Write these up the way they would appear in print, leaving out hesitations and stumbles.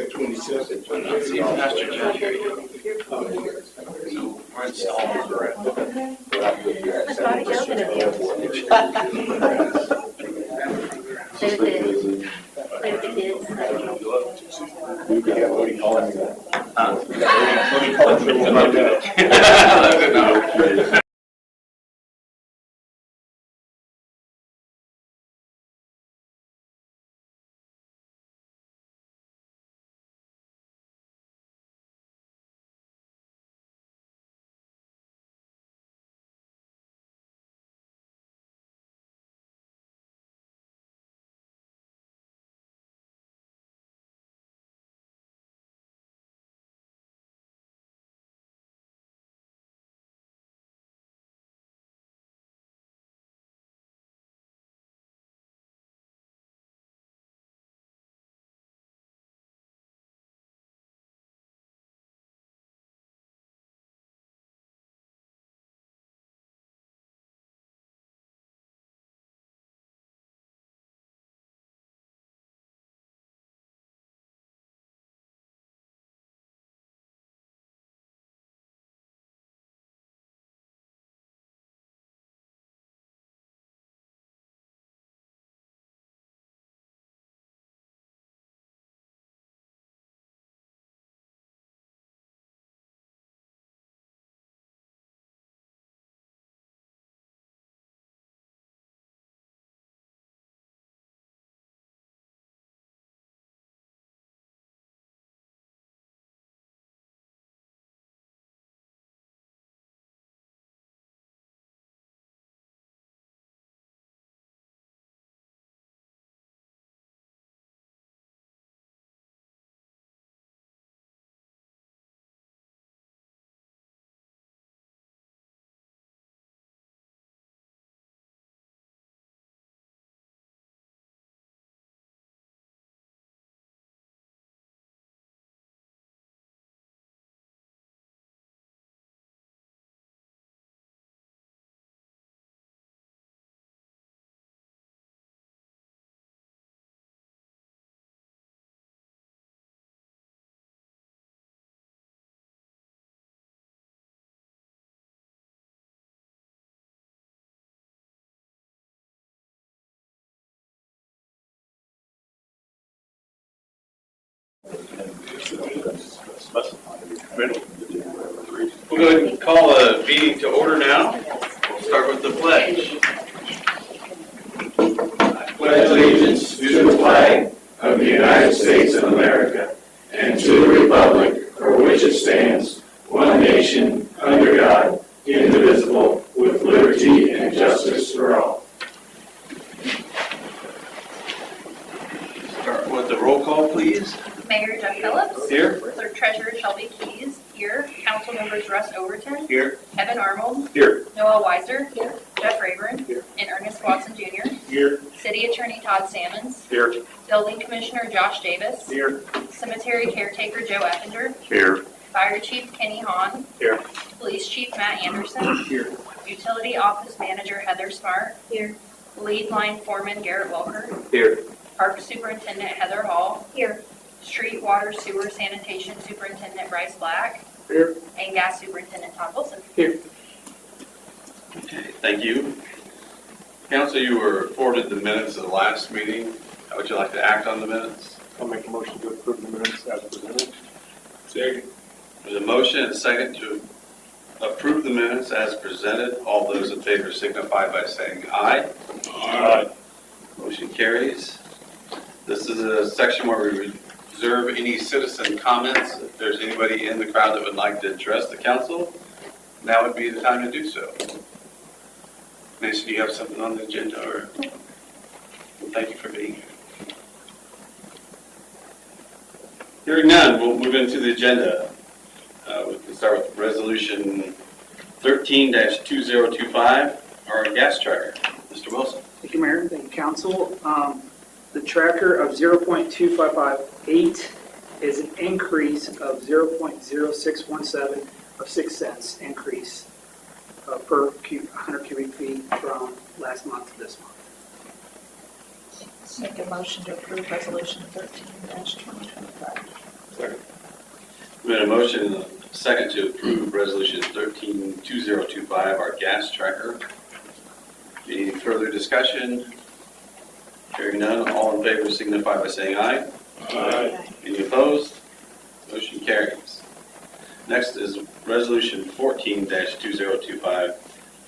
at 27. See, Pastor John, here you go. So we're installed. Play with the kids. What do you call it? We'll go ahead and call a meeting to order now. We'll start with the pledge. I pledge allegiance to the flag of the United States of America and to the republic for which it stands, one nation, under God, indivisible, with liberty and justice for all. Start with the roll call, please. Mayor Jeff Phillips. Here. Clerk Treasurer Shelby Keys. Here. Council members Russ Overton. Here. Kevin Arnold. Here. Noah Weiser. Here. Jeff Rayburn. Here. And Ernest Watson Jr. Here. City Attorney Todd Salmons. Here. Building Commissioner Josh Davis. Here. Cemetery Caretaker Joe Eppinger. Here. Fire Chief Kenny Hahn. Here. Police Chief Matt Anderson. Here. Utility Office Manager Heather Smart. Here. Lead Line Foreman Garrett Welker. Here. Park Superintendent Heather Hall. Here. Street, Water, Sewer, Sanitation Superintendent Bryce Black. Here. And Gas Superintendent Todd Wilson. Here. Okay, thank you. Council, you were forwarded the minutes of the last meeting. How would you like to act on the minutes? I'll make a motion to approve the minutes as presented. Second. There's a motion and a second to approve the minutes as presented. All those in favor signify by saying aye. Aye. Motion carries. This is a section where we reserve any citizen comments. If there's anybody in the crowd that would like to address the council, now would be the time to do so. Mason, do you have something on the agenda? Or well, thank you for being here. Hearing none, we'll move into the agenda. We can start with resolution 13-2025, our gas tracker. Mr. Wilson. Thank you, Mayor. Thank you, Council. The tracker of 0.2558 is an increase of 0.0617 of 6 cents increase per 100 cubic feet from last month to this month. Make a motion to approve resolution 13-2025. We had a motion and a second to approve Resolution 13-2025, our gas tracker. Any further discussion? Hearing none, all in favor signify by saying aye. Aye. Any opposed? Motion carries. Next is Resolution 14-2025,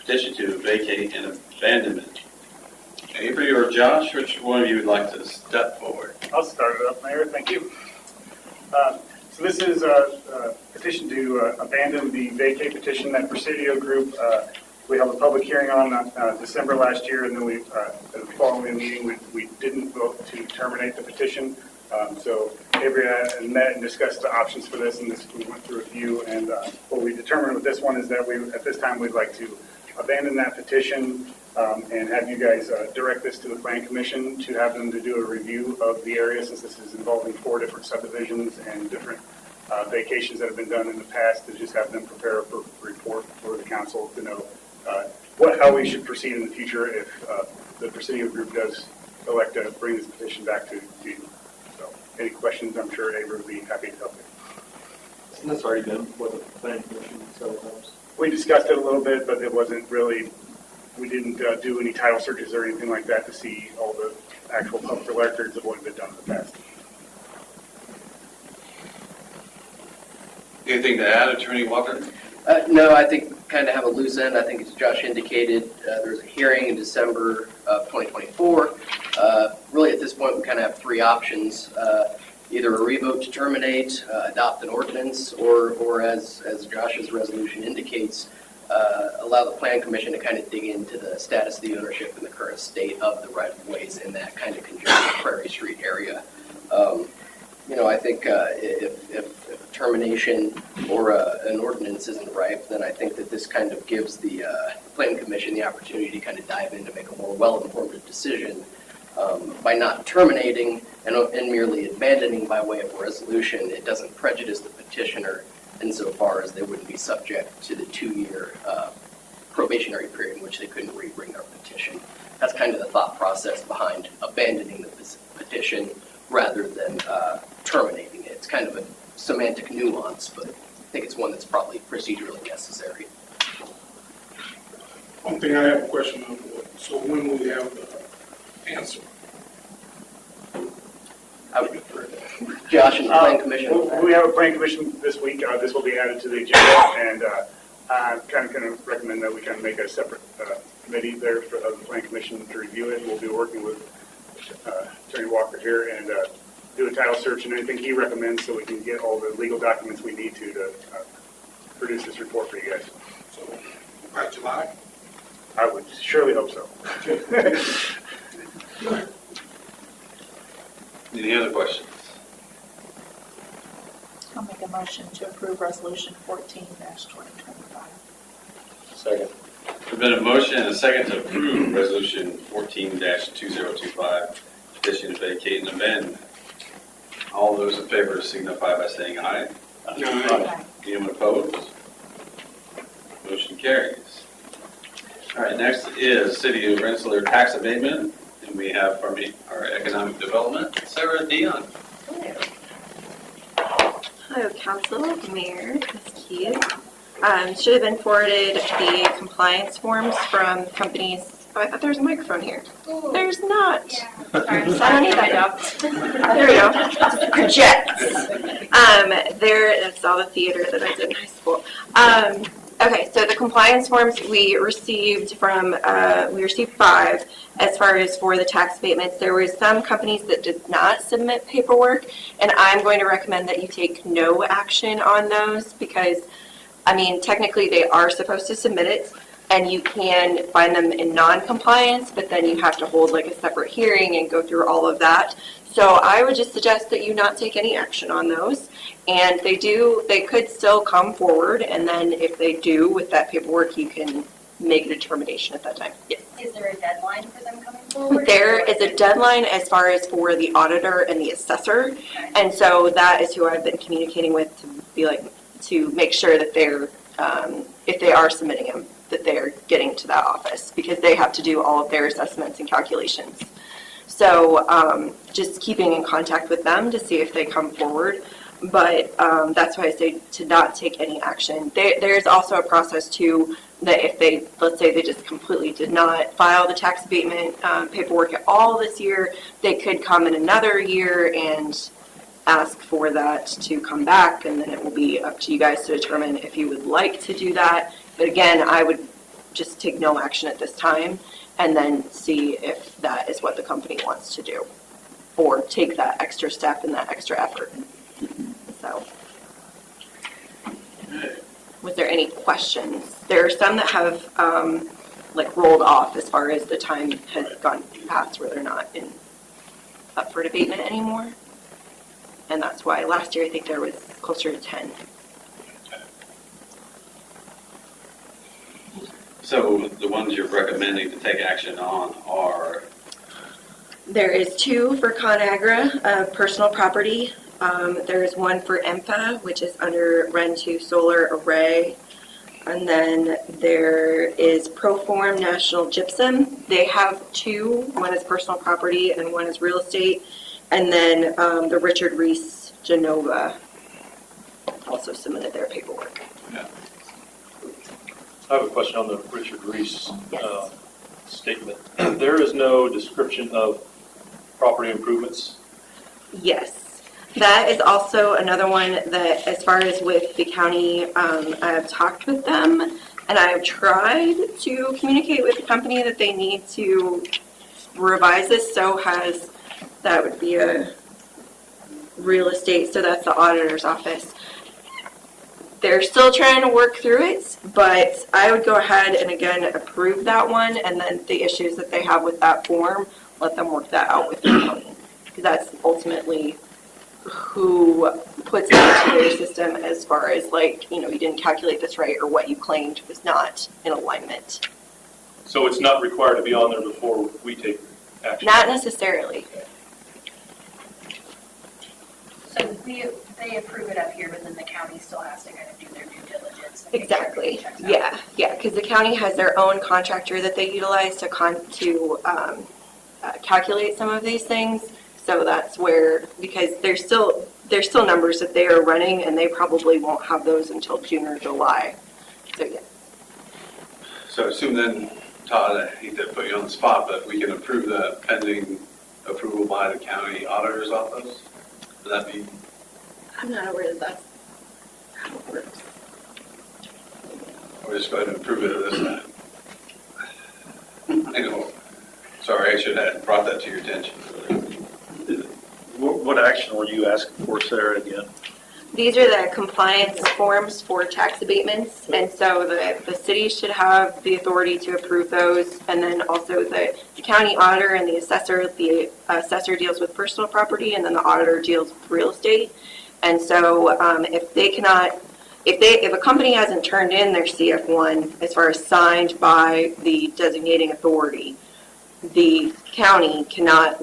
petition to vacate an abandonment. Avery or Josh, which one of you would like to step forward? I'll start it up, Mayor. Thank you. So this is a petition to abandon the Vacate petition that Presidio Group, we held a public hearing on December last year, and then we, at the following meeting, we didn't vote to terminate the petition. So Avery and I met and discussed the options for this, and we went through a few, and what we determined with this one is that at this time, we'd like to abandon that petition and have you guys direct this to the Plan Commission to have them to do a review of the area, since this is involving 4 different subdivisions and different vacations that have been done in the past, to just have them prepare a report for the council to know how we should proceed in the future if the Presidio Group does elect to bring this petition back to you. So any questions, I'm sure Avery would be happy to help you. Isn't this already been before the planning commission several times? We discussed it a little bit, but it wasn't really, we didn't do any title searches or anything like that to see all the actual public records of what had been done in the past. Anything to add, Attorney Walker? No, I think kind of have a loose end. I think as Josh indicated, there was a hearing in December of 2024. Really at this point we kind of have 3 options. Either a revote to terminate, adopt an ordinance, or as Josh's resolution indicates, allow the Plan Commission to kind of dig into the status of the ownership and the current state of the right-of-ways in that kind of congested Prairie Street area. I think if a termination or an ordinance isn't ripe, then I think that this kind of gives the Plan Commission the opportunity to kind of dive in to make a more well-informed decision. By not terminating and merely abandoning by way of a resolution, it doesn't prejudice the petitioner insofar as they wouldn't be subject to the 2-year probationary period in which they couldn't re-bring their petition. That's kind of the thought process behind abandoning the petition rather than terminating it. It's kind of a semantic nuance, but I think it's one that's probably procedurally necessary. One thing I have a question on, so when will we have the answer? I would defer to Josh and the Plan Commission. We have a Plan Commission this week. This will be added to the agenda, and I'm kind of recommend that we kind of make a separate committee there for the Plan Commission to review it. We'll be working with Attorney Walker here and do a title search and anything he recommends so we can get all the legal documents we need to produce this report for you guys. So by July? I would surely hope so. Any other questions? I'll make a motion to approve Resolution 14-2025. Second. There's been a motion and a second to approve Resolution 14-2025, petition to vacate and abandon. All those in favor signify by saying aye. Aye. Anyone opposed? Motion carries. All right, next is City of Rensselaer tax abatement, and we have from our economic development, Sara, DeYoung. Hello, Council, Mayor, Ms. Keys. Should have been forwarded the compliance forms from companies. Oh, I thought there was a microphone here. There's not. Sorry, I don't need that job. There we go. Projects. That's all the theater that I did in high school. Okay, so the compliance forms we received 5 as far as for the tax abatements. There were some companies that did not submit paperwork, and I'm going to recommend that you take no action on those because, technically they are supposed to submit it, and you can find them in non-compliance, but then you have to hold like a separate hearing and go through all of that. So I would just suggest that you not take any action on those. And they could still come forward, and then if they do with that paperwork, you can make a determination at that time. Yes. Is there a deadline for them coming forward? There is a deadline as far as for the auditor and the assessor. Okay. And so that is who I've been communicating with to make sure that they're, if they are submitting them, that they're getting to that office because they have to do all of their assessments and calculations. So just keeping in contact with them to see if they come forward. but that's why I say to not take any action. There's also a process too, that if they, let's say they just completely did not file the tax abatement paperwork at all this year, they could come in another year and ask for that to come back, and then it will be up to you guys to determine if you would like to do that. But again, I would just take no action at this time and then see if that is what the company wants to do, or take that extra step and that extra effort. So, was there any questions? There are some that have like rolled off as far as the time has gone past where they're not up for abatement anymore. And that's why last year I think there was closer to 10. So the ones you're recommending to take action on are? There is 2 for ConAgra, personal property. There is 1 for EMPA, which is under Ren 2 Solar Array. And then there is Proform National Gypsum. They have 2. One is personal property and 1 is real estate. And then the Richard Reese Genova also submitted their paperwork. Yeah. I have a question on the Richard Reese Yes. statement. There is no description of property improvements. Yes. That is also another one that, as far as with the county, I've talked with them and I've tried to communicate with the company that they need to revise this. So has, that would be a real estate, so that's the auditor's office. They're still trying to work through it, but I would go ahead and again approve that one, and then the issues that they have with that form, let them work that out with the county. Because that's ultimately who puts it into their system as far as like, you know, you didn't calculate this right or what you claimed was not in alignment. So it's not required to be on there before we take action? Not necessarily. So they approve it up here, but then the county still has to kind of do their due diligence. and make sure Exactly. everything checks out. Yeah, because the county has their own contractor that they utilize to calculate some of these things. So that's where, because there's still numbers that they are running, and they probably won't have those until June or July. So yeah. So assume then, Todd, I hate to put you on the spot, but we can approve that pending approval by the county auditor's office? Would that be? I'm not aware that that's how it works. We'll just go ahead and approve it at this time. I know. Sorry, I should have brought that to your attention. What action were you asking for, Sarah, again? These are the compliance forms for tax abatements, and so the city should have the authority to approve those, and then also the county auditor and the assessor deals with personal property, and then the auditor deals with real estate. And so if they cannot, if a company hasn't turned in their CF1 as far as signed by the designating authority, the county cannot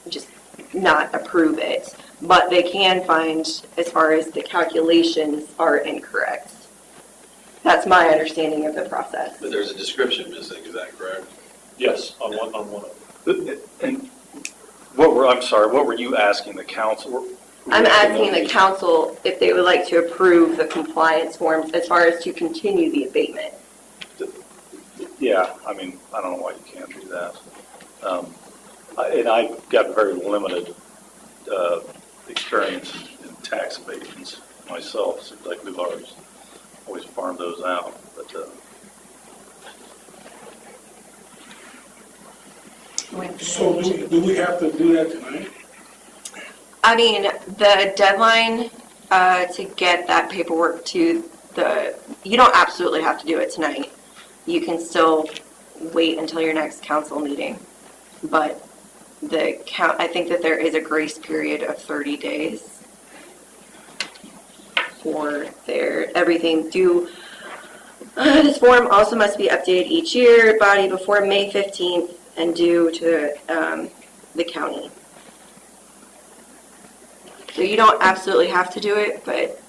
just not approve it. But they can find, as far as the calculations are incorrect. That's my understanding of the process. But there's a description missing, is that correct? Yes, on one of them. And what were you asking the council? I'm asking the council if they would like to approve the compliance forms as far as to continue the abatement. Yeah, I mean, I don't know why you can't do that. And I've got very limited experience in tax abatements myself, so like we've always farmed those out. But So do we have to do that tonight? I mean, the deadline to get that paperwork to you don't absolutely have to do it tonight. You can still wait until your next council meeting. But I think that there is a grace period of 30 days for everything due. This form also must be updated each year, body before May 15th, and due to the county. So you don't absolutely have to do it, but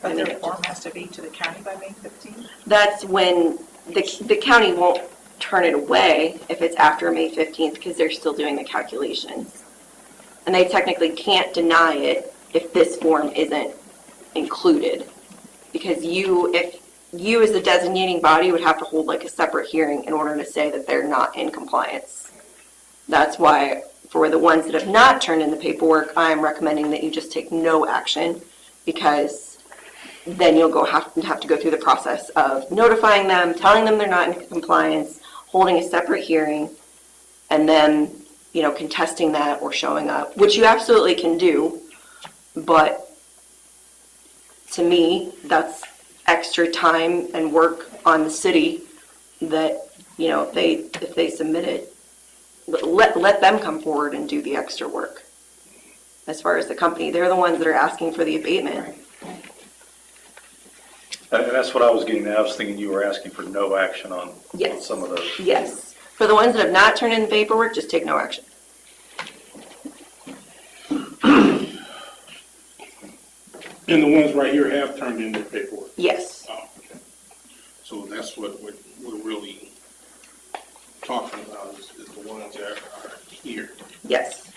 But their form has to be to the county by May 15th? that's when the county won't turn it away if it's after May 15th because they're still doing the calculations. And they technically can't deny it if this form isn't included. Because if you as the designating body would have to hold like a separate hearing in order to say that they're not in compliance. That's why for the ones that have not turned in the paperwork, I'm recommending that you just take no action, because then you'll have to go through the process of notifying them, telling them they're not in compliance, holding a separate hearing, and then, contesting that or showing up, which you absolutely can do. But to me, that's extra time and work on the city that, if they submit it, let them come forward and do the extra work. As far as the company, they're the ones that are asking for the abatement. And that's what I was getting at. I was thinking you were asking for no action on Yes. some of those. Yes. For the ones that have not turned in the paperwork, just take no action. And the ones right here have turned in their paperwork. Yes. Oh, okay. So that's what we're really talking about is the ones that are here. Yes.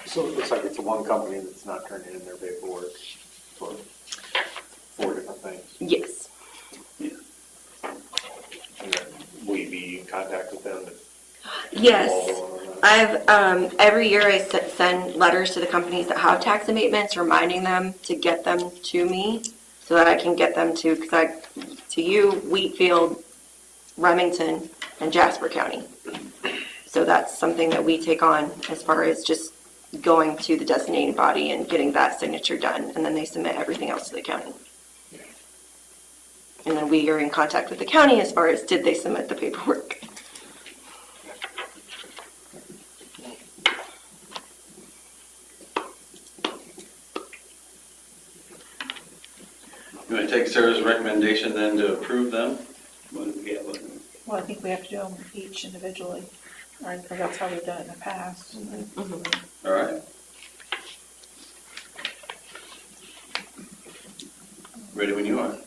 So it looks like it's one company that's not turning in their paperwork for 4 different things. Yes. And then will you be in contact with them? Yes. Every year I send letters to the companies that have tax abatements, reminding them to get them to me so that I can get them to you, Wheatfield, Remington, and Jasper County. So that's something that we take on as far as just going to the designated body and getting that signature done, and then they submit everything else to the county. And then we are in contact with the county as far as did they submit the paperwork. You want to take Sarah's recommendation then to approve them? Well, I think we have to do them each individually, or that's how we've done it in the past. All right. Ready when you are.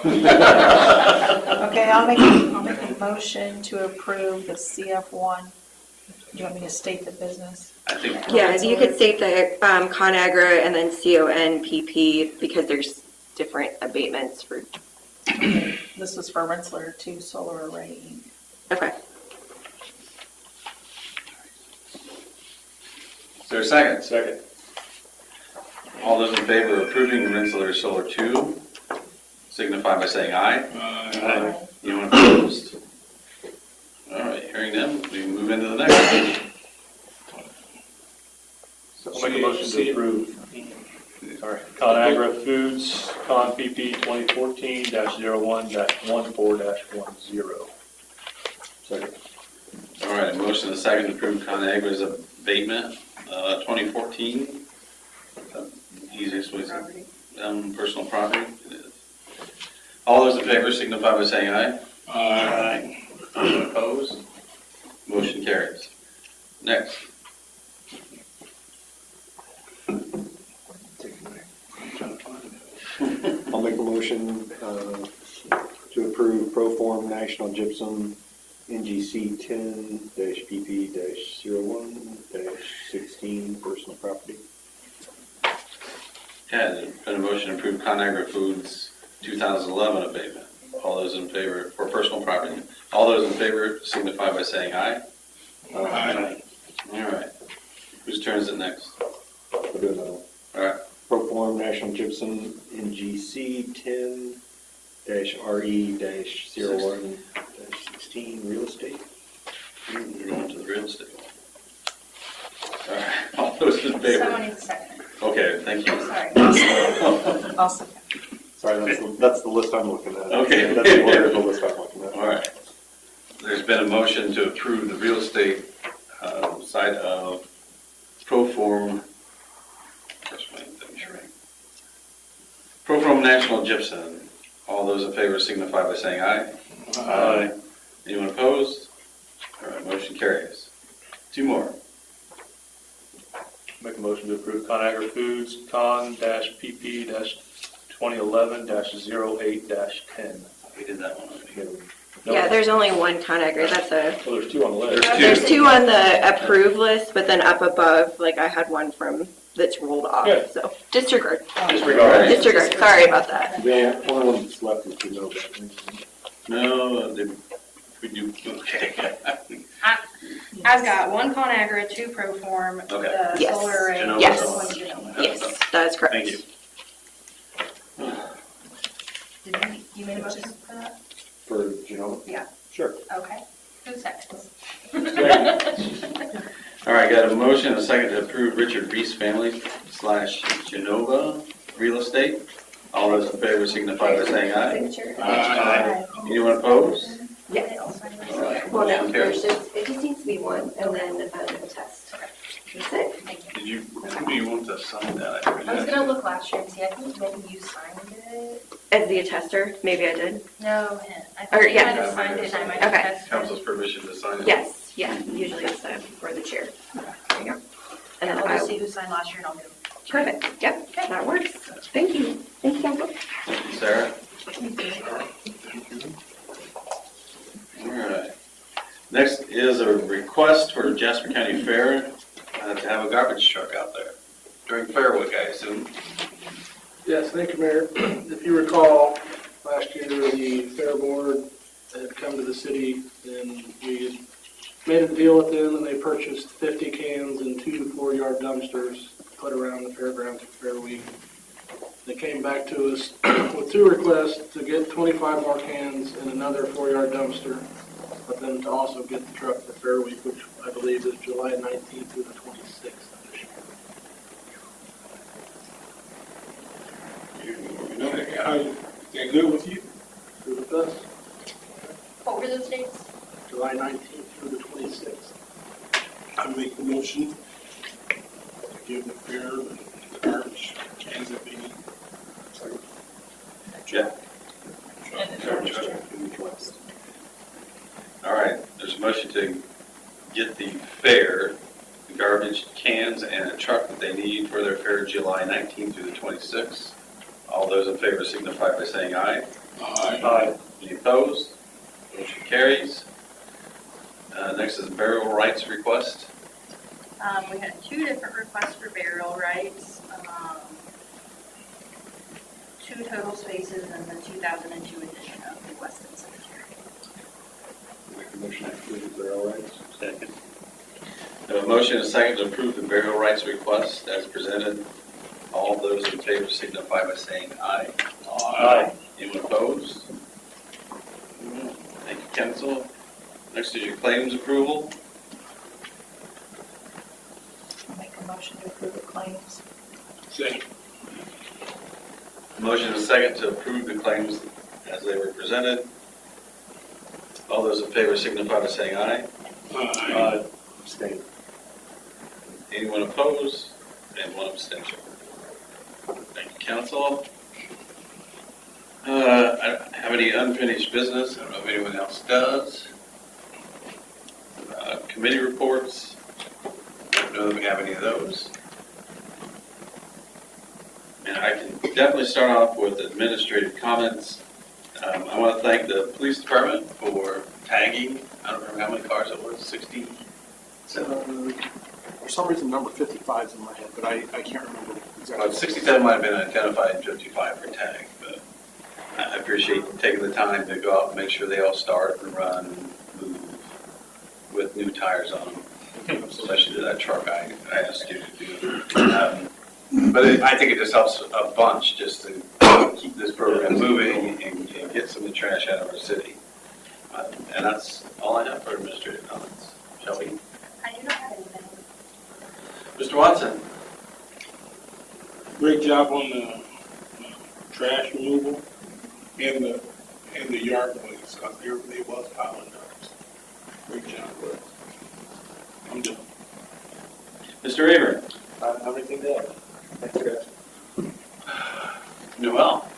Okay, I'll make a motion to approve the CF1. Do you want me to state the business? I think. Yeah, you could state the ConAgra and then CONPP because there's different abatements for. This was for Rensselaer 2 Solar Array Inc. Okay. Is there a second? Second. All those in favor of approving Rensselaer Solar 2, signify by saying aye. Aye. Anyone opposed? All right, hearing none, we move into the next. I'll make a motion to approve. Sorry. ConAgra Foods, Con PP 2014-01-14-10. Second. All right, a motion and a second to approve ConAgra's abatement, 2014. Easiest way to, personal property. All those in favor signify by saying aye. Aye. Anyone opposed? Motion carries. Next. I'll make a motion to approve Proform National Gypsum NGC 10-PP-01-16 personal property. Yeah, there's been a motion to approve ConAgra Foods 2011 abatement. All those in favor, for personal property. All those in favor signify by saying aye. Aye. All right. Whose turn is it next? We'll do another one. All right. Proform National Gypsum NGC 10-RE-01-16 real estate. You're going to the real estate one. All right. All those in favor. Someone needs a second. Okay, thank you. Sorry. I'll second. Sorry, that's the list I'm looking at. Okay. That's the order of the list I'm looking at. All right. There's been a motion to approve the real estate side of Proform. Proform National Gypsum. All those in favor signify by saying aye. Aye. Anyone opposed? All right, motion carries. 2 more. Make a motion to approve ConAgra Foods, Con-PP-2011-08-10. We did that one already. Yeah, there's only one ConAgra. That's Well, there's 2 on the list. There's 2. There's 2 on the approved list, but then up above, like I had one from that's rolled off, Good. so disregard. Disregard. Disregard, sorry about that. Yeah, one of them that's left is Genova. No, we do, okay. I've got one ConAgra, 2 Proform, Okay. the Yes. solar array. Genova. Yes. and 1 Genova. Yes, that is correct. Thank you. Did you made a motion for that? For Genova? Yeah. Sure. Okay. Who seconds? All right, got a motion and a second to approve Richard Reese Family / Genova Real Estate. All those in favor signify by saying aye. Signature. Aye. Anyone opposed? Yes. All right, Well, no, motion there's carries. just, it just needs to be one, and then a test. That's it. Thank you. Did you, who do you want to sign that? I was gonna look last year and see, I think maybe you signed it. As the attester, maybe I did. No, I Or, think you yeah. might have signed it and I might have Okay. tested it. Council's permission to sign it? Yes, yeah, usually it's for the chair. There you go. And then I'll just I, see who signed last year and I'll get them. perfect, yep, that works. Thank you. Thank you, Council. Sarah? All right. Next is a request for Jasper County Fair to have a garbage truck out there during Fair Week, I assume. Yes, thank you, Mayor. If you recall, last year, the Fair Board had come to the city and we made a deal with them and they purchased 50 cans and 2 4-yard dumpsters to put around the fairgrounds for Fair Week. They came back to us with 2 requests to get 25 more cans and another 4-yard dumpster, but then to also get the truck for Fair Week, which I believe is July 19th through the 26th of this year. They're good with you? Through the bus, What were those dates? July 19th through the 26th. I make the motion to give the fair the garbage cans that they need. Jeff? All right, there's a motion to get the fair, the garbage cans and a truck that they need for their fair July 19th through the 26th. All those in favor signify by saying aye. Aye. Any opposed? Motion carries. Next is burial rights request. We had 2 different requests for burial rights. 2 total spaces in the 2002 edition of the Weston Cemetery. Make a motion to approve the burial rights. Second. I have a motion and a second to approve the burial rights request as presented. All those in favor signify by saying aye. Aye. Anyone opposed? Thank you, council. Next is your claims approval. I'll make a motion to approve the claims. Second. Motion and a second to approve the claims as they were presented. All those in favor signify by saying aye. Aye. Abstain. Anyone opposed? And 1 abstention. Thank you, council. I don't have any unfinished business. I don't know if anyone else does. Committee reports. I don't know that we have any of those. And I can definitely start off with administrative comments. I want to thank the police department for tagging. I don't remember how many cars it was, 60? For some reason, number 55 is in my head, but I can't remember exactly. Well, 67 might have been identified and 55 for tag, but I appreciate taking the time to go out and make sure they all start and run and move with new tires on them, especially to that truck I asked you to do. But I think it just helps a bunch just to keep this program moving and get some of the trash out of our city. And that's all I have for administrative comments. Shelby? I do not have anything. Mr. Watson? Great job on the trash removal and the yard waste, because they was piling up. Great job, bro. I'm done. Mr. Rayburn? Everything there. Thanks, guys. Noel?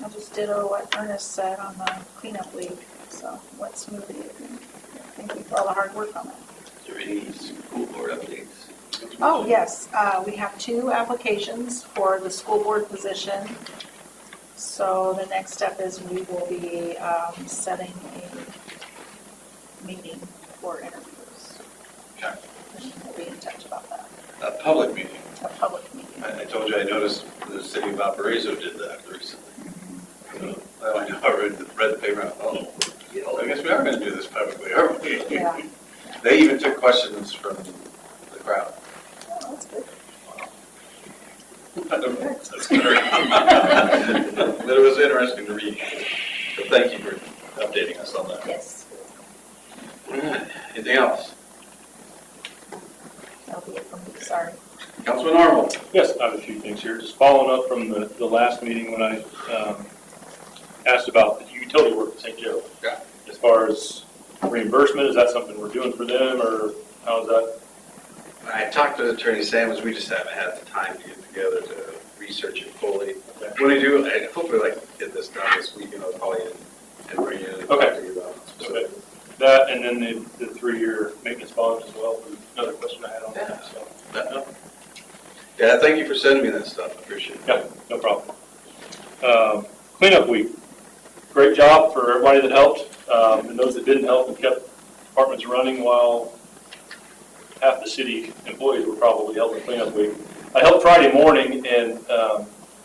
I'll just ditto what Ernest said on the cleanup week, so went smoothly. Thank you for all the hard work on it. Is there any school board updates? Oh, yes, we have 2 applications for the school board position. So the next step is we will be setting a meeting for interviews. Okay. We'll be in touch about that. A public meeting? a public meeting. I told you I noticed the city of Valparaiso did that recently. So, I know, I read the paper, oh, I guess we are gonna do this publicly, aren't we? Yeah. They even took questions from the crowd. Oh, that's good. That's good. But it was interesting to read. So thank you for updating us on that. Yes. All right. Anything else? That'll be it from me, sorry. Councilman Arnold? Yes, I have a few things here. Just following up from the last meeting when I asked about the utility work at St. Joe. Yeah. As far as reimbursement, is that something we're doing for them, or how is that? I talked to Attorney Samuels, we just haven't had the time to get together to research it fully. When I do, I hopefully like to get this done this week, and I'll call you and bring you in and talk to you about it. Okay. That, and then the 3-year maintenance bond as well, was another question I had on that, so. Yeah, thank you for sending me that stuff, I appreciate it. Yeah, no problem. Cleanup week, great job for everybody that helped, and those that didn't help and kept departments running while half the city employees were probably helping cleanup week. I helped Friday morning, and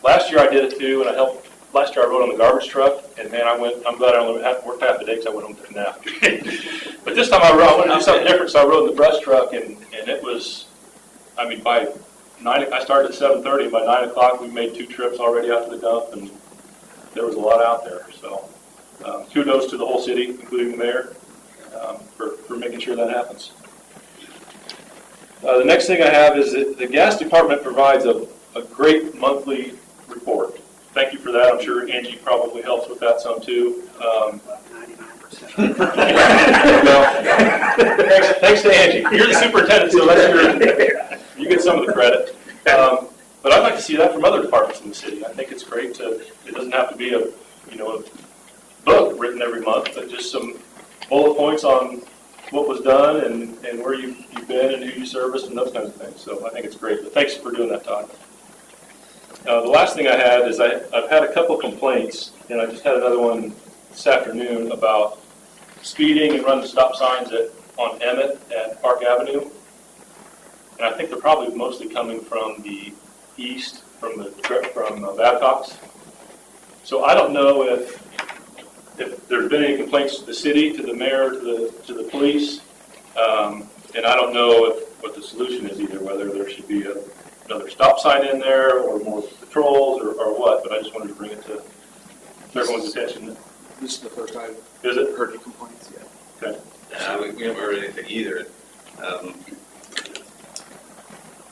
last year I did it too, and I helped, last year I rode on the garbage truck, and man, I'm glad I only worked half the day because I went home to a nap. But this time I wanted to do something different, so I rode in the brush truck, and it was, I mean, by 9, I started at 7:30, and by 9 o'clock we made 2 trips already out to the dump, and there was a lot out there. So kudos to the whole city, including the mayor, for making sure that happens. The next thing I have is that the gas department provides a great monthly report. Thank you for that. I'm sure Angie probably helps with that some too. 99%. Well, thanks to Angie. You're the superintendent, so you get some of the credit. But I'd like to see that from other departments in the city. I think it's great it doesn't have to be a book written every month, but just some bullet points on what was done and where you've been and who you serviced and those kinds of things. So I think it's great. But thanks for doing that, Todd. The last thing I had is I've had a couple complaints, and I just had another one this afternoon about speeding and running stop signs on Emmett at Park Avenue. And I think they're probably mostly coming from the east, from Babcock's. So I don't know if there's been any complaints to the city, to the mayor, to the police, and I don't know what the solution is either, whether there should be another stop sign in there or more patrols or what, but I just wanted to bring it to everyone's attention. This is the first I've heard any complaints yet. Okay. We haven't heard anything either.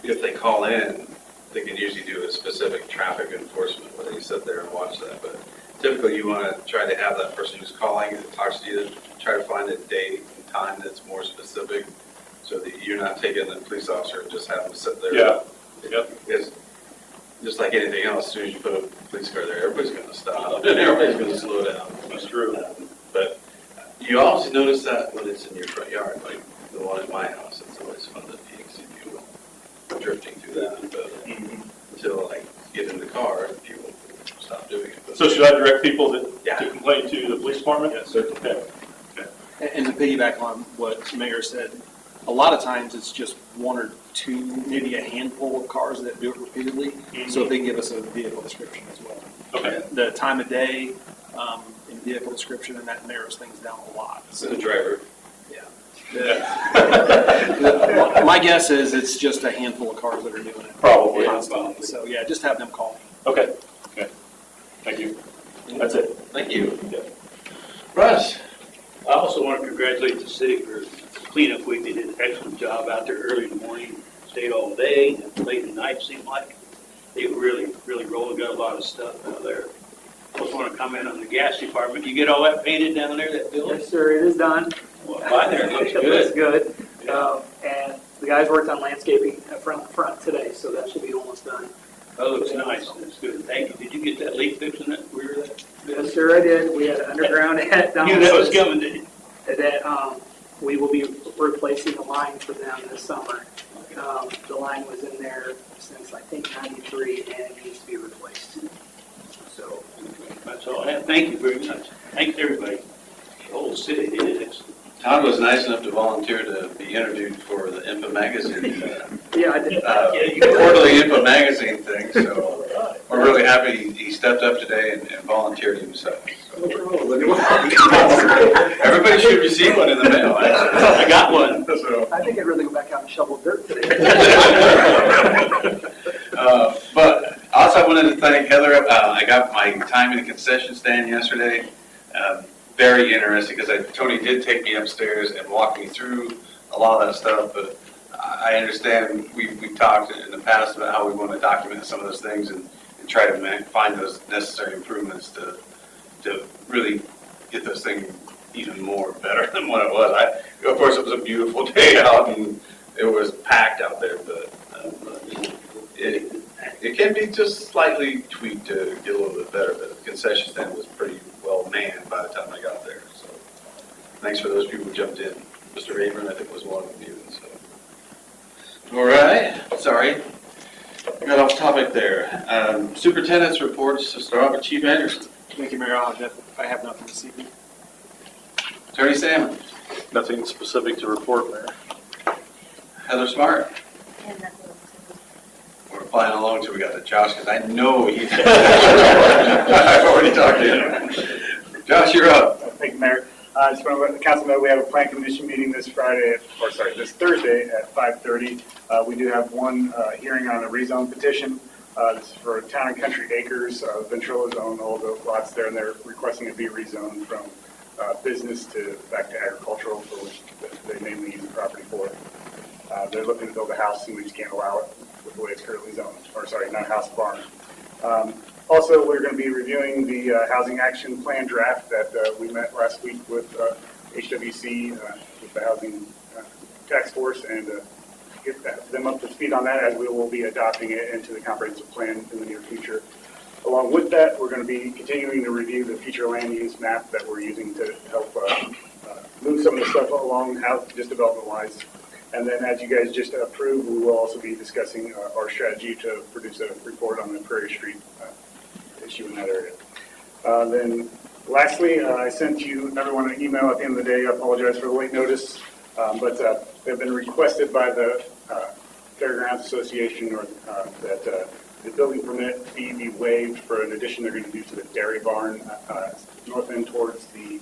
If they call in, they can usually do a specific traffic enforcement where they sit there and watch that. But typically you want to try to have that person who's calling that talks to you, try to find a date and time that's more specific so that you're not taking the police officer and just have them sit there. Yeah. Yep. Because just like anything else, as soon as you put a police car there, everybody's going to stop and everybody's going to slow down. That's true. But you always notice that when it's in your front yard, like the one at my house, it's always fun to see people drifting through that. But until I get in the car, people stop doing it. But So should I direct people to complain to the police department? Yes, sir. Okay. And to piggyback on what the mayor said, a lot of times it's just one or two, maybe a handful of cars that do it repeatedly. So if they can give us a vehicle description as well. Okay. The time of day, and vehicle description, and that narrows things down a lot. So the driver. My guess is it's just a handful of cars that are doing it. Probably. Constantly. So yeah, just have them call me. Okay. Okay. Thank you. That's it. Thank you. Yeah. Bryce. I also want to congratulate the city for cleanup week. They did an excellent job out there early in the morning, stayed all day, and late at night, seemed like. They really rolled, got a lot of stuff out there. Also want to comment on the gas department. You get all that painted down there, that building? Yes, sir, it is done. Well, by there, it looks It looks good. good. And the guys worked on landscaping front today, so that should be almost done. That looks nice. That's good. Thank you. Did you get that leak fixed in that rear of that? Yes, sir, I did. We had an underground at You knew that was coming, didn't you? that we will be replacing the line for them this summer. The line was in there since I think '93 and it needs to be replaced. So That's all I have. Thank you very much. Thanks, everybody. The whole city did it. Todd was nice enough to volunteer to be interviewed for the INFA magazine Yeah, I did. Quarterly Info Magazine thing, so we're really happy he stepped up today and volunteered himself. So. Everybody should receive one in the mail, actually. I got one. So. I think I'd rather go back out and shovel dirt today. But also I wanted to thank Heather. I got my time in the concession stand yesterday. Very interesting because Tony did take me upstairs and walk me through a lot of that stuff, but I understand we've talked in the past about how we want to document some of those things and try to find those necessary improvements to really get this thing even more better than what it was. Of course, it was a beautiful day out and it was packed out there, but it can be just slightly tweaked to get a little bit better. But the concession stand was pretty well manned by the time I got there. So thanks for those people who jumped in. Mr. Abram, I think, was one of you. So. All right. Sorry. I got off topic there. Superintendent's reports to start off with Chief Anderson. Thank you, Mayor. I have nothing this evening. Attorney Salmon. Nothing specific to report, Mayor. Heather Smart. We're flying along till we got to Josh because I know he's. I've already talked to him. Josh, you're up. Thank you, Mayor. I just want to let the council know we have a plan commission meeting this this Thursday at 5:30. We do have one hearing on a rezone petition. This is for Town and Country Acres. Ventrilo's own all the lots there, and they're requesting it be rezoned from business back to agricultural, for which they mainly use the property for. They're looking to build a house, and we just can't allow it with the way it's currently zoned. Or sorry, not house, barn. Also, we're going to be reviewing the Housing Action Plan draft that we met last week with HWC, with the Housing Task Force, and get them up to speed on that as we will be adopting it into the comprehensive plan in the near future. Along with that, we're going to be continuing to review the future land use map that we're using to help move some of the stuff along out just development-wise. And then as you guys just approved, we will also be discussing our strategy to produce a report on the Prairie Street issue in that area. Then lastly, I sent everyone an email at the end of the day. I apologize for the late notice, but they've been requested by the Fairgrounds Association that the building permit fee be waived for an addition they're going to do to the dairy barn north end towards the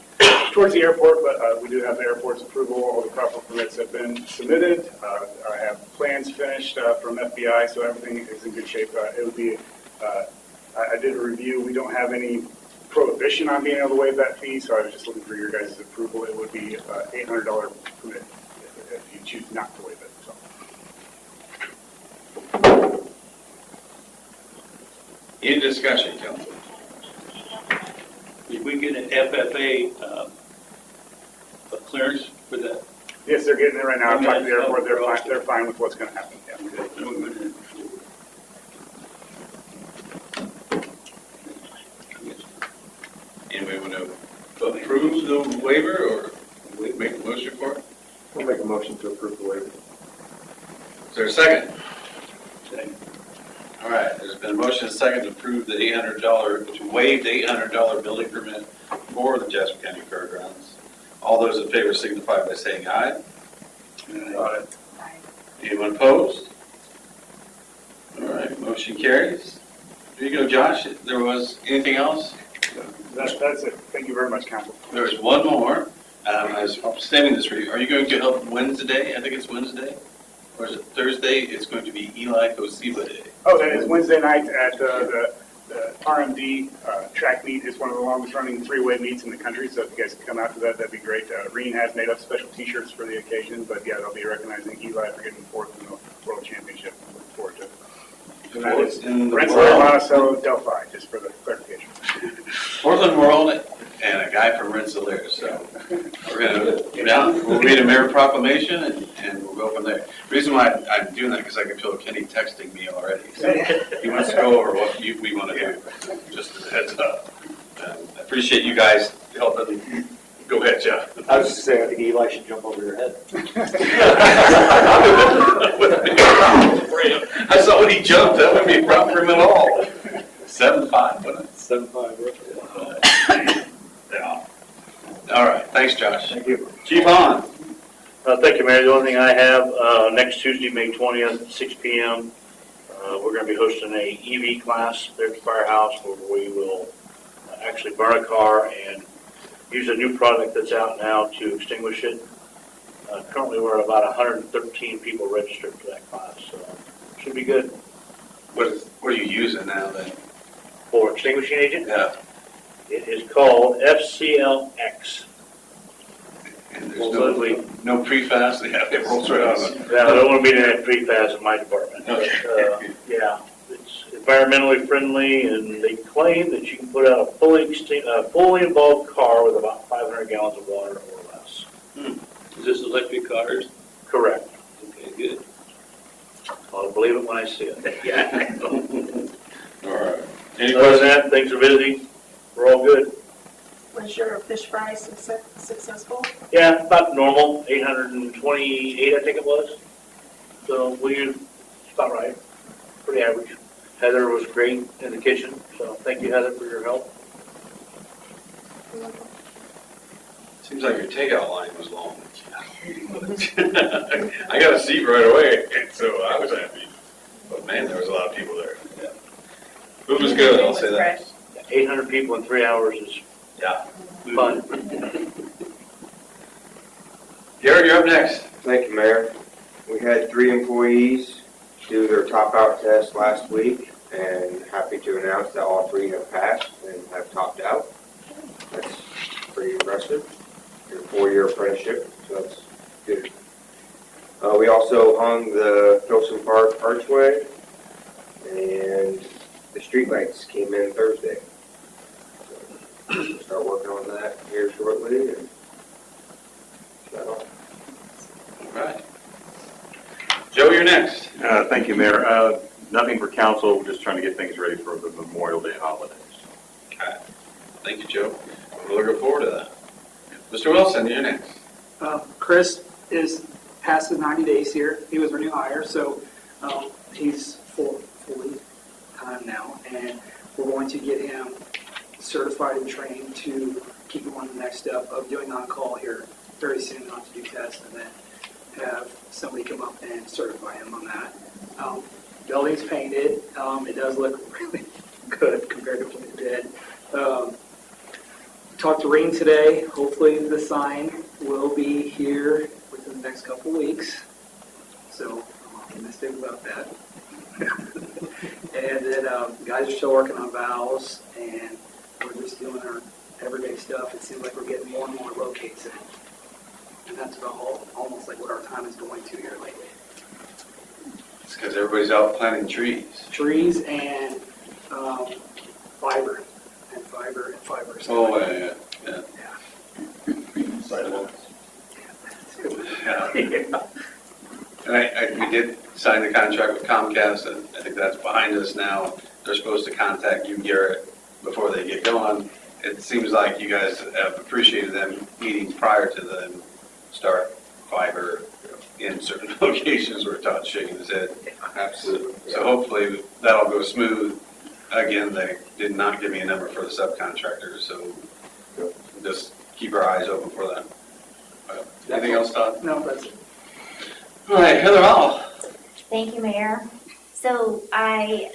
airport, but we do have the airport's approval. All the proper permits have been submitted. I have plans finished from FBI, so everything is in good shape. It would be, I did a review. We don't have any prohibition on being able to waive that fee, so I was just looking for your guys' approval. It would be $800 permit if you choose not to waive it. So. In discussion, council. Did we get an FFA a clearance for that? Yes, they're getting it right now. I'm talking to the airport. They're fine with what's going to happen. Yeah. Anybody want to approve the waiver or make a motion for it? We'll make a motion to approve the waiver. Is there a second? Second. All right, there's been a motion and a second to approve the $800, to waive the $800 building permit for the Jasper County Fairgrounds. All those in favor signify by saying aye. Aye. Anyone opposed? All right, motion carries. There you go, Josh. There was anything else? That's it. Thank you very much, Council. There is one more. I was saving this for you. Are you going to help Wednesday? I think it's Wednesday. Or is it Thursday? It's going to be Eli Kosiba Day. Oh, that is Wednesday night at the RMD track meet. It's one of the longest running three-way meets in the country, so if you guys can come out to that, that'd be great. Reen has made up special t-shirts for the occasion, but yeah, they'll be recognizing Eli for getting fourth in the World Championship. Looking forward to it. And that is Rensselaer, Monticello, Delphi, just for the clarification. Portland World and a guy from Rensselaer, so we're going to we'll read a mayor proclamation and we'll go from there. The reason why I'm doing that because I can feel Kenny texting me already. So he wants to go over what we want to do, just as a heads up. I appreciate you guys helping. Go ahead, Jeff. I was just saying, I think Eli should jump over your head. I saw when he jumped. That wouldn't be a problem for him at all. 7'5", wouldn't it? 7'5". Yeah. All right. Thanks, Josh. Thank you. Chief Hahn. Thank you, Mayor. The only thing I have, next Tuesday, May 20th, 6 PM, we're going to be hosting a EV class there at the firehouse where we will actually burn a car and use a new product that's out now to extinguish it. Currently, we're at about 113 people registered for that class, so should be good. What are you using now then? For extinguishing agent? Yeah. It is called FCLX. And there's no prefast? Yeah, it rolls right on. Now, I don't want to be in that prefast in my department. Okay. Yeah, it's environmentally friendly, and they claim that you can put out a fully involved car with about 500 gallons of water or less. Is this electric cars? Correct. Okay, good. I'll believe it when I see it. Yeah. All right. Other than that, things are busy. We're all good. Was your fish fry successful? Yeah, about normal, 828, I think it was. So it's about right, pretty average. Heather was great in the kitchen, so thank you, Heather, for your help. Seems like your takeout line was long. I got a seat right away, so I was happy. But man, there was a lot of people there. Yeah. Food was good, I'll say that. 800 people in 3 hours is fun. Garrett, you're up next. Thank you, Mayor. We had 3 employees do their top out test last week, and happy to announce that all 3 have passed and have topped out. That's pretty impressive. Your 4-year apprenticeship, so that's good. We also hung the Filson Park archway, and the streetlights came in Thursday. So we'll start working on that here shortly, and that's all. All right. Joe, you're next. Thank you, Mayor. Nothing for council, just trying to get things ready for the Memorial Day holidays. Okay. Thank you, Joe. We're looking forward to that. Mr. Wilson, you're next. Chris is past his 90 days here. He was our new hire, so he's fully time now, and we're going to get him certified and trained to keep him on the next step of doing on-call here very soon, not to do tests, and then have somebody come up and certify him on that. Building's painted. It does look really good compared to what it did. Talked to Ring today. Hopefully the sign will be here within the next couple weeks. So I'm optimistic about that. And then guys are still working on valves, and we're just doing our everyday stuff. It seems like we're getting more and more locates in. And that's about almost like what our time is going to here lately. It's because everybody's out planting trees. Trees and fiber. Oh, yeah. Sidewalks. Yeah. And we did sign the contract with Comcast, and I think that's behind us now. They're supposed to contact you, Garrett, before they get going. It seems like you guys have appreciated them meeting prior to them start fiber in certain locations where Todd's shaking his head. Absolutely. So hopefully that'll go smooth. Again, they did not give me a number for the subcontractor, so just keep our eyes open for that. Anything else, Todd? No, that's it. All right, Heather Hall. Thank you, Mayor. So I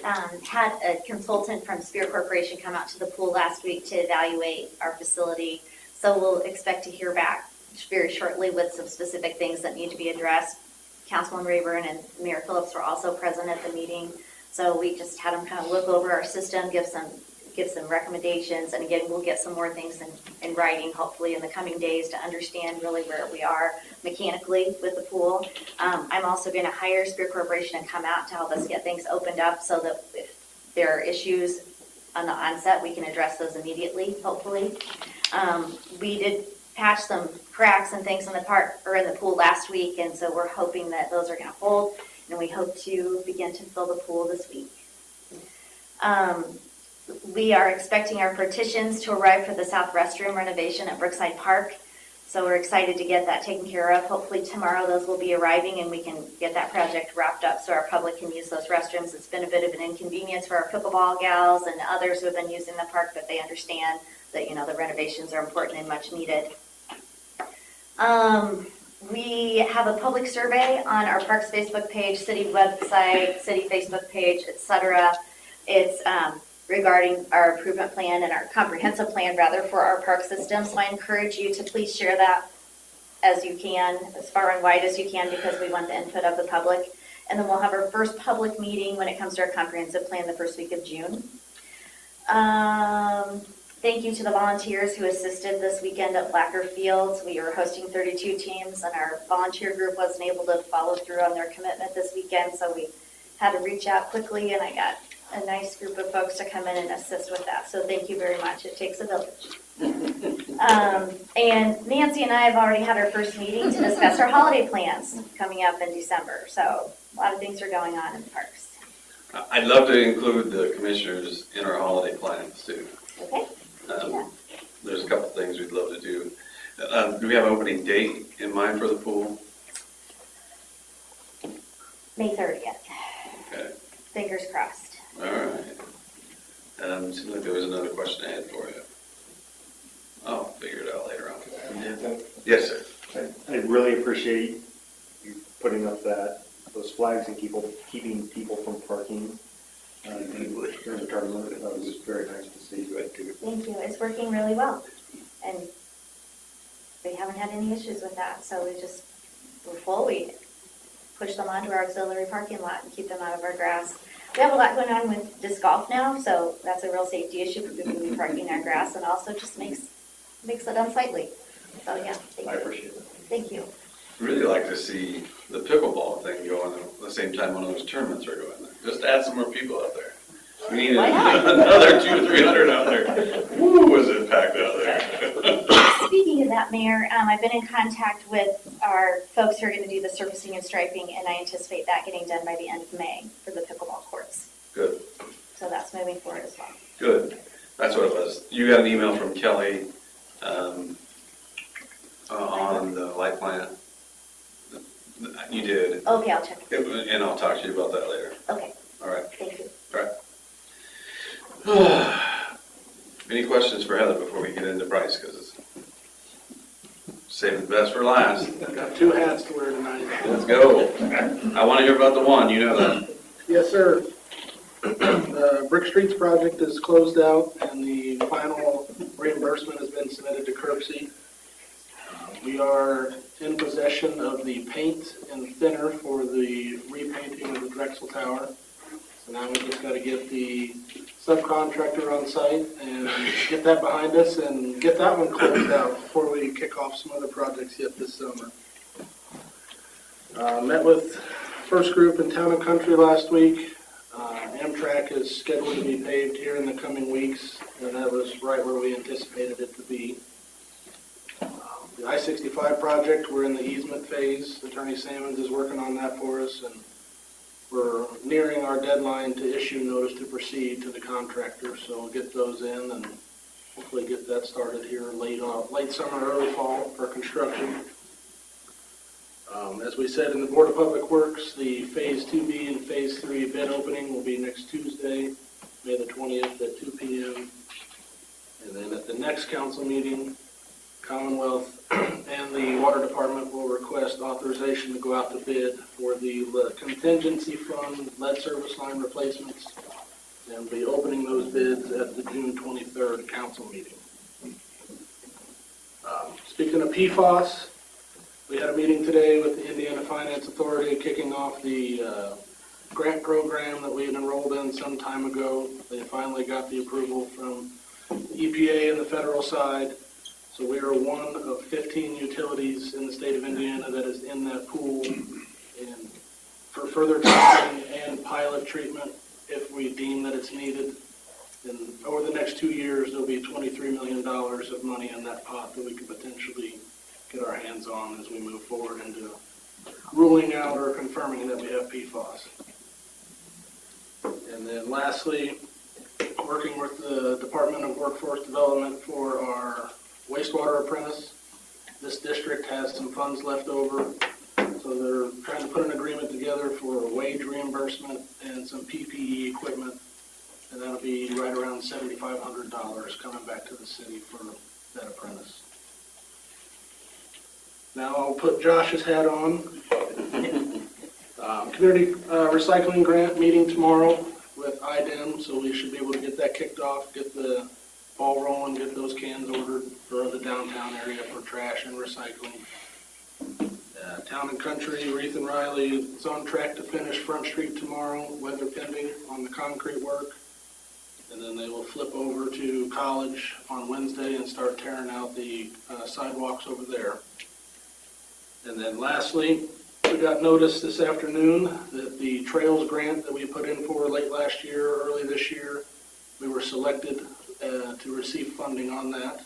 had a consultant from Spirit Corporation come out to the pool last week to evaluate our facility. So we'll expect to hear back very shortly with some specific things that need to be addressed. Councilman Rayburn and Mayor Phillips were also present at the meeting. So we just had them kind of look over our system, give some recommendations, and again, we'll get some more things in writing, hopefully in the coming days, to understand really where we are mechanically with the pool. I'm also going to hire Spirit Corporation and come out to help us get things opened up so that if there are issues on the onset, we can address those immediately, hopefully. We did patch some cracks and things in the park or in the pool last week, and so we're hoping that those are going to hold, and we hope to begin to fill the pool this week. We are expecting our petitions to arrive for the south restroom renovation at Brookside Park, so we're excited to get that taken care of. Hopefully tomorrow those will be arriving and we can get that project wrapped up so our public can use those restrooms. It's been a bit of an inconvenience for our pickleball gals and others who have been using the park, but they understand that, you know, the renovations are important and much needed. We have a public survey on our Parks Facebook page, city website, city Facebook page, etc. It's regarding our improvement plan and our comprehensive plan, rather, for our park system. So I encourage you to please share that as you can, as far and wide as you can, because we want the input of the public. And then we'll have our first public meeting when it comes to our comprehensive plan the first week of June. Thank you to the volunteers who assisted this weekend at Blacker Fields. We were hosting 32 teams, and our volunteer group wasn't able to follow through on their commitment this weekend, so we had to reach out quickly, and I got a nice group of folks to come in and assist with that. So thank you very much. It takes a village. And Nancy and I have already had our first meeting to discuss our holiday plans coming up in December. So a lot of things are going on in the parks. I'd love to include the commissioners in our holiday plans too. Okay. There's a couple things we'd love to do. Do we have an opening date in mind for the pool? May 30th. Okay. Fingers crossed. All right. Seems like there was another question I had for you. I'll figure it out later on. Yes, sir. I really appreciate you putting up those flags and keeping people from parking during the tournament. That was very nice to see. Thank you. It's working really well. And we haven't had any issues with that. So we're full. We push them onto our auxiliary parking lot and keep them out of our grass. We have a lot going on with disc golf now, so that's a real safety issue for people who be parking our grass, and also just makes it unsightly. So yeah, thank you. I appreciate it. Thank you. Really like to see the pickleball thing going at the same time one of those tournaments are going there. Just add some more people out there. We need another 200 or 300 out there. Woo, was it packed out there. Speaking of that, Mayor, I've been in contact with our folks who are going to do the surfacing and striping, and I anticipate that getting done by the end of May for the pickleball courts. Good. So that's moving forward as well. Good. That's what it was. You got an email from Kelly on the light plant. You did. Okay, I'll check. And I'll talk to you about that later. Okay. All right. Thank you. All right. Any questions for Heather before we get into Bryce? Because it's saving the best for last. I've got two hats to wear tonight. Let's go. I want to hear about the one. You know that. Yes, sir. The Brick Streets project is closed out, and the final reimbursement has been submitted to Curbsy. We are in possession of the paint and thinner for the repainting of the Drexel Tower. So now we just got to get the subcontractor on site and get that behind us and get that one closed out before we kick off some other projects yet this summer. Met with First Group in Town and Country last week. Amtrak is scheduled to be paved here in the coming weeks, and that was right where we anticipated it to be. The I-65 project, we're in the easement phase. Attorney Sammons is working on that for us, and we're nearing our deadline to issue notice to proceed to the contractor, so we'll get those in and hopefully get that started here late summer, early fall for construction. As we said in the Board of Public Works, the Phase 2B and Phase 3 bid opening will be next Tuesday, May the 20th at 2 p.m. And then at the next council meeting, Commonwealth and the Water Department will request authorization to go out to bid for the contingency fund lead service line replacements, and be opening those bids at the June 23rd council meeting. Speaking of PFAS, we had a meeting today with the Indiana Finance Authority kicking off the grant program that we had enrolled in some time ago. They finally got the approval from EPA and the federal side. So we are one of 15 utilities in the state of Indiana that is in that pool. And for further testing and pilot treatment, if we deem that it's needed, then over the next 2 years, there'll be $23 million of money in that pot that we could potentially get our hands on as we move forward into ruling out or confirming that we have PFAS. And then lastly, working with the Department of Workforce Development for our wastewater apprentice. This district has some funds left over, so they're trying to put an agreement together for wage reimbursement and some PPE equipment, and that'll be right around $7,500 coming back to the city for that apprentice. Now I'll put Josh's hat on. Community recycling grant meeting tomorrow with IDEM, so we should be able to get that kicked off, get the ball rolling, get those cans ordered for the downtown area for trash and recycling. Town and Country, Reith and Riley is on track to finish Front Street tomorrow, weather pending, on the concrete work. And then they will flip over to College on Wednesday and start tearing out the sidewalks over there. And then lastly, we got notice this afternoon that the Trails grant that we put in for late last year, early this year, we were selected to receive funding on that.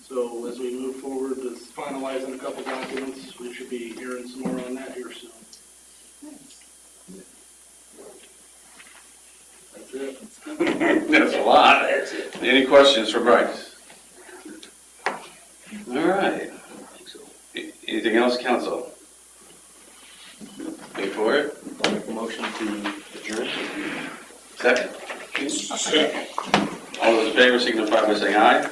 So as we move forward with finalizing a couple documents, we should be hearing some more on that here soon. That's it. That's a lot. Any questions for Bryce? All right. Anything else, council? Wait for it. I'll make a motion to adjourn. Second. All those in favor signify by saying aye.